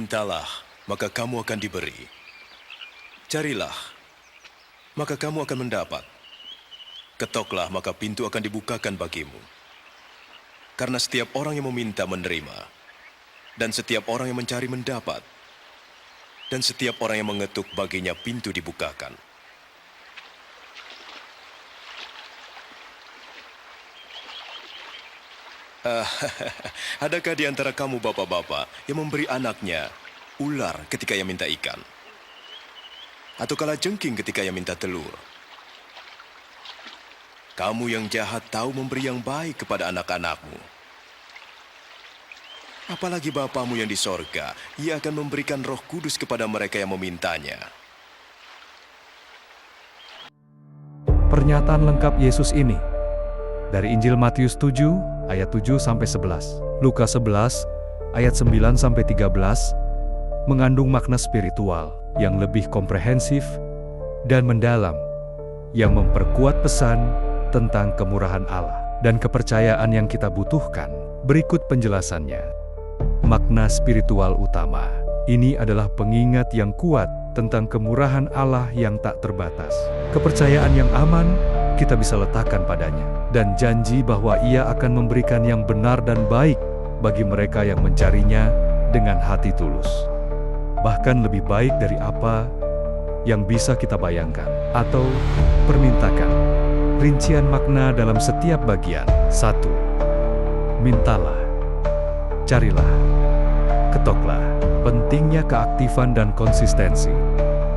Mintalah, maka kamu akan diberi. Carilah, maka kamu akan mendapat. Ketoklah, maka pintu akan dibukakan bagimu. Karena setiap orang yang meminta menerima, dan setiap orang yang mencari mendapat, dan setiap orang yang mengetuk baginya pintu dibukakan. Adakah di antara kamu bapak-bapak yang memberi anaknya ular ketika ia minta ikan? Atau kalajengking ketika ia minta telur? Kamu yang jahat tahu memberi yang baik kepada anak-anakmu. Apalagi Bapamu yang di sorga, ia akan memberikan Roh Kudus kepada mereka yang memintanya. Pernyataan lengkap Yesus ini dari Injil Matius 7 ayat 7 sampai 11, Lukas 11 ayat 9 sampai 13 mengandung makna spiritual yang lebih komprehensif dan mendalam yang memperkuat pesan tentang kemurahan Allah dan kepercayaan yang kita butuhkan. Berikut penjelasannya. Makna spiritual utama ini adalah pengingat yang kuat tentang kemurahan Allah yang tak terbatas. Kepercayaan yang aman kita bisa letakkan padanya, dan janji bahwa Ia akan memberikan yang benar dan baik bagi mereka yang mencarinya dengan hati tulus. Bahkan lebih baik dari apa yang bisa kita bayangkan atau permintakan. Rincian makna dalam setiap bagian. 1. Mintalah, carilah, ketoklah. Pentingnya keaktifan dan konsistensi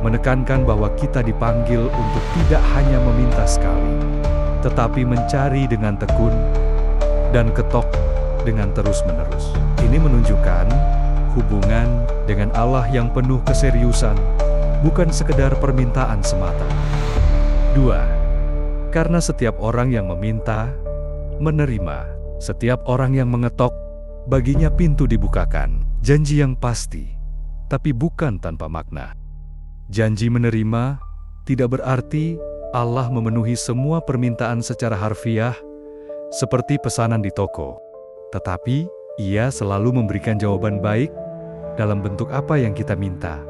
menekankan bahwa kita dipanggil untuk tidak hanya meminta sekali, tetapi mencari dengan tekun dan ketok dengan terus-menerus. Ini menunjukkan hubungan dengan Allah yang penuh keseriusan, bukan sekedar permintaan semata. 2. Karena setiap orang yang meminta, menerima. Setiap orang yang mengetok, baginya pintu dibukakan. Janji yang pasti, tapi bukan tanpa makna. Janji menerima tidak berarti Allah memenuhi semua permintaan secara harfiah, seperti pesanan di toko. Tetapi, Ia selalu memberikan jawaban baik dalam bentuk apa yang kita minta,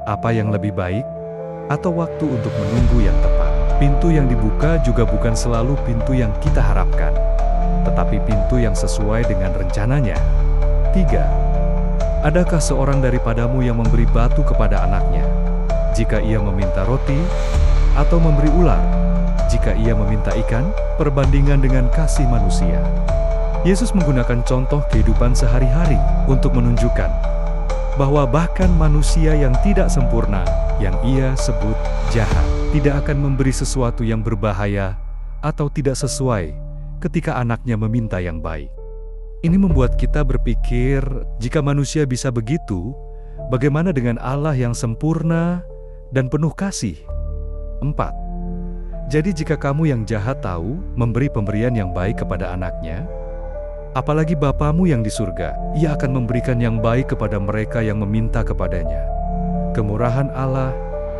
apa yang lebih baik, atau waktu untuk menunggu yang tepat. Pintu yang dibuka juga bukan selalu pintu yang kita harapkan, tetapi pintu yang sesuai dengan rencananya. 3. Adakah seorang daripadamu yang memberi batu kepada anaknya, jika ia meminta roti, atau memberi ular, jika ia meminta ikan? Perbandingan dengan kasih manusia. Yesus menggunakan contoh kehidupan sehari-hari untuk menunjukkan bahwa bahkan manusia yang tidak sempurna, yang Ia sebut jahat, tidak akan memberi sesuatu yang berbahaya atau tidak sesuai ketika anaknya meminta yang baik. Ini membuat kita berpikir, jika manusia bisa begitu, bagaimana dengan Allah yang sempurna dan penuh kasih? 4. Jadi jika kamu yang jahat tahu memberi pemberian yang baik kepada anaknya, apalagi Bapamu yang di surga, Ia akan memberikan yang baik kepada mereka yang meminta kepadanya. Kemurahan Allah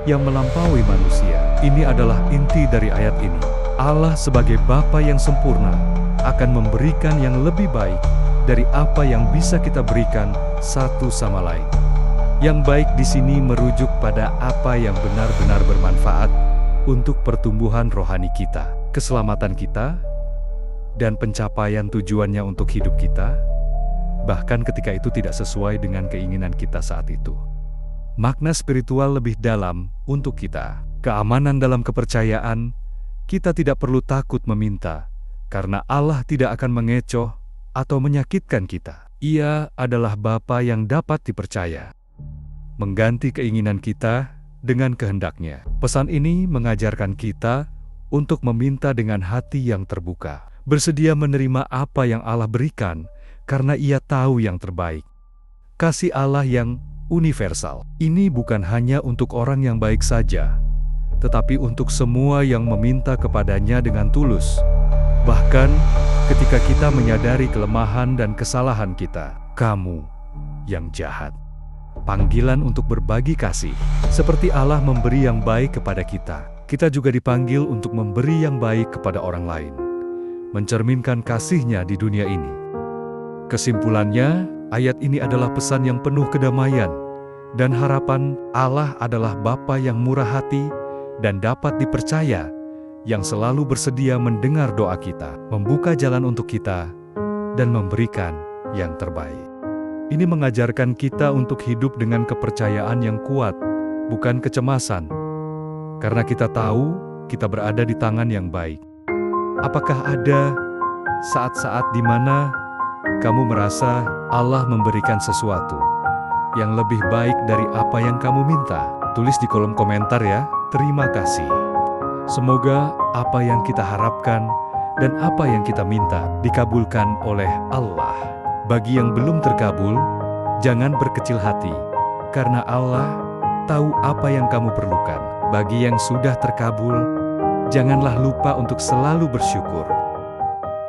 yang melampaui manusia. Ini adalah inti dari ayat ini. Allah sebagai Bapa yang sempurna akan memberikan yang lebih baik dari apa yang bisa kita berikan satu sama lain. Yang baik di sini merujuk pada apa yang benar-benar bermanfaat untuk pertumbuhan rohani kita, keselamatan kita, dan pencapaian tujuannya untuk hidup kita, bahkan ketika itu tidak sesuai dengan keinginan kita saat itu. Makna spiritual lebih dalam untuk kita. Keamanan dalam kepercayaan, kita tidak perlu takut meminta, karena Allah tidak akan mengecoh atau menyakitkan kita. Ia adalah Bapa yang dapat dipercaya, mengganti keinginan kita dengan kehendaknya. Pesan ini mengajarkan kita untuk meminta dengan hati yang terbuka, bersedia menerima apa yang Allah berikan, karena Ia tahu yang terbaik. Kasih Allah yang universal ini bukan hanya untuk orang yang baik saja, tetapi untuk semua yang meminta kepadanya dengan tulus. Bahkan ketika kita menyadari kelemahan dan kesalahan kita. Kamu yang jahat. Panggilan untuk berbagi kasih. Seperti Allah memberi yang baik kepada kita, kita juga dipanggil untuk memberi yang baik kepada orang lain, mencerminkan kasih-Nya di dunia ini. Kesimpulannya, Ayat ini adalah pesan yang penuh kedamaian dan harapan. Allah adalah Bapa yang murah hati dan dapat dipercaya, yang selalu bersedia mendengar doa kita, membuka jalan untuk kita, dan memberikan yang terbaik. Ini mengajarkan kita untuk hidup dengan kepercayaan yang kuat, bukan kecemasan, karena kita tahu kita berada di tangan yang baik. Apakah ada saat-saat di mana kamu merasa Allah memberikan sesuatu yang lebih baik dari apa yang kamu minta? Tulis di kolom komentar ya. Terima kasih. Semoga apa yang kita harapkan dan apa yang kita minta dikabulkan oleh Allah. Bagi yang belum terkabul, jangan berkecil hati, karena Allah tahu apa yang kamu perlukan. Bagi yang sudah terkabul, janganlah lupa untuk selalu bersyukur.